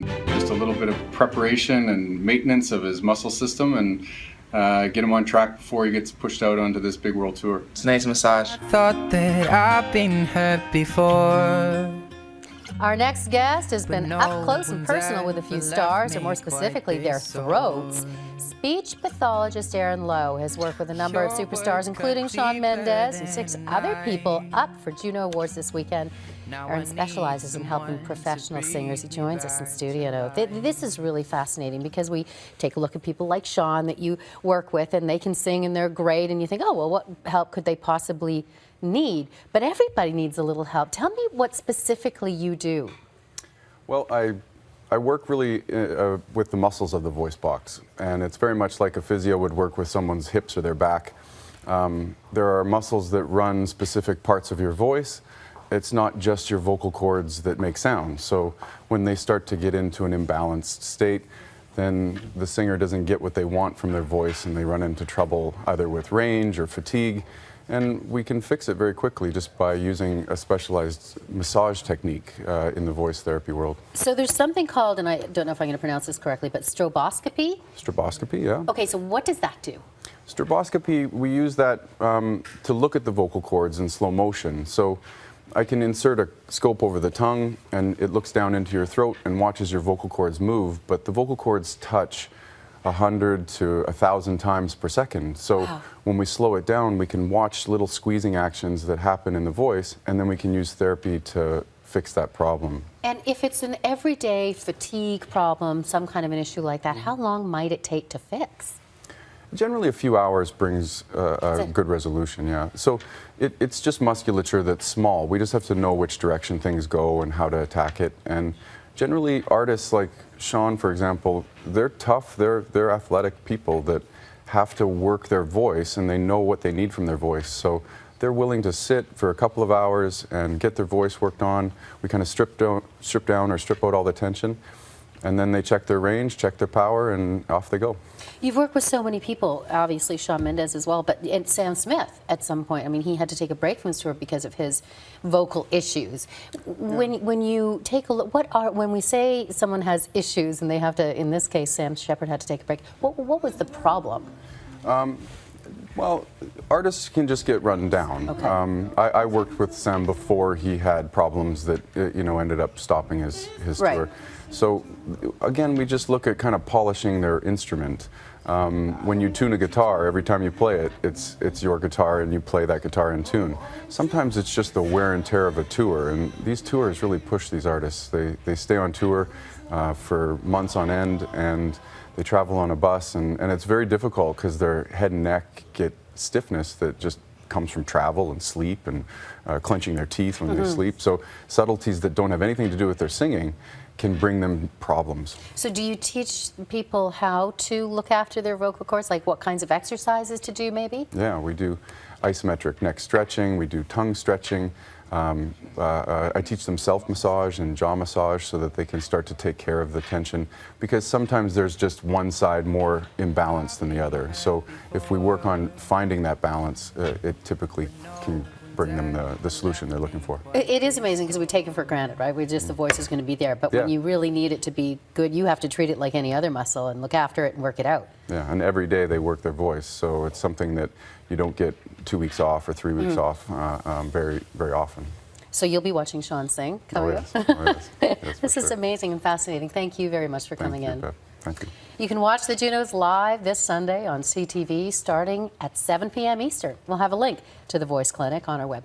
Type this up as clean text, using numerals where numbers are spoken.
Just a little bit of preparation and maintenance of his muscle system, and get him on track before he gets pushed out onto this big world tour. It's a nice massage. Thought that I've been hurt before. Our next guest has been no up close and one's personal with a few ever stars, or more left me specifically quite their this throats. old. Speech pathologist Aaron Lowe has worked with a number of superstars, including Shawn Mendes and 6 other people up for Juno Awards this weekend. Aaron specializes in helping professional singers. He joins us in studio. This is really fascinating because we take a look at people like Shawn that you work with, and they can sing and they're great, and you think, oh, well, what help could they possibly need? But everybody needs a little help. Tell me what specifically you do. Well, I work really with the muscles of the voice box, and it's very much like a physio would work with someone's hips or their back. There are muscles that run specific parts of your voice. It's not just your vocal cords that make sound. So when they start to get into an imbalanced state, then the singer doesn't get what they want from their voice, and they run into trouble either with range or fatigue. And we can fix it very quickly just by using a specialized massage technique in the voice therapy world. So there's something called, and I don't know if I'm going to pronounce this correctly, but stroboscopy? Stroboscopy, yeah. Okay, so what does that do? Stroboscopy, we use that to look at the vocal cords in slow motion. So I can insert a scope over the tongue, and it looks down into your throat and watches your vocal cords move, but the vocal cords touch 100 to 1,000 times per second. So wow. When we slow it down, we can watch little squeezing actions that happen in the voice, and then we can use therapy to fix that problem. And if it's an everyday fatigue problem, some kind of an issue like that, how long might it take to fix? Generally, a few hours brings a good resolution, yeah. So it's just musculature that's small. We just have to know which direction things go and how to attack it. And generally, artists like Shawn, for example, they're tough, they're athletic people that have to work their voice, and they know what they need from their voice. So they're willing to sit for a couple of hours and get their voice worked on. We kind of strip down or strip out all the tension, and then they check their range, check their power, and off they go. You've worked with so many people, obviously Shawn Mendes as well, and Sam Smith at some point. I mean, he had to take a break from his tour because of his vocal issues. When you take a look, when we say someone has issues and they have to, in this case, Sam Shepard had to take a break, what was the problem? Well, artists can just get run down. Okay. I worked with Sam before he had problems that ended up stopping his right. tour. So again, we just look at kind of polishing their instrument. When you tune a guitar, every time you play it, it's your guitar, and you play that guitar in tune. Sometimes it's just the wear and tear of a tour, and these tours really push these artists. They stay on tour for months on end, and they travel on a bus, and it's very difficult because their head and neck get stiffness that just comes from travel and sleep and clenching their teeth when they sleep. So subtleties that don't have anything to do with their singing can bring them problems. So do you teach people how to look after their vocal cords, like what kinds of exercises to do maybe? Yeah, we do isometric neck stretching, we do tongue stretching. I teach them self-massage and jaw massage so that they can start to take care of the tension, because sometimes there's just one side more imbalanced than the other. So if we work on finding that balance, it typically can bring them the solution they're looking for. It is amazing because we take it for granted, right? We just, the voice is going to be there, but when you really need it to be good, you have to treat it like any other muscle and look after it and work it out. Yeah, and every day they work their voice, so it's something that you don't get 2 weeks off or 3 weeks off very, very often. So you'll be watching Shawn sing coming up? Oh, yes. Yes, This is amazing and fascinating. Thank you very much for coming in. Beth. Thank you. You can watch the Junos live this Sunday on CTV starting at 7 p.m. Eastern. We'll have a link to the Voice Clinic on our website.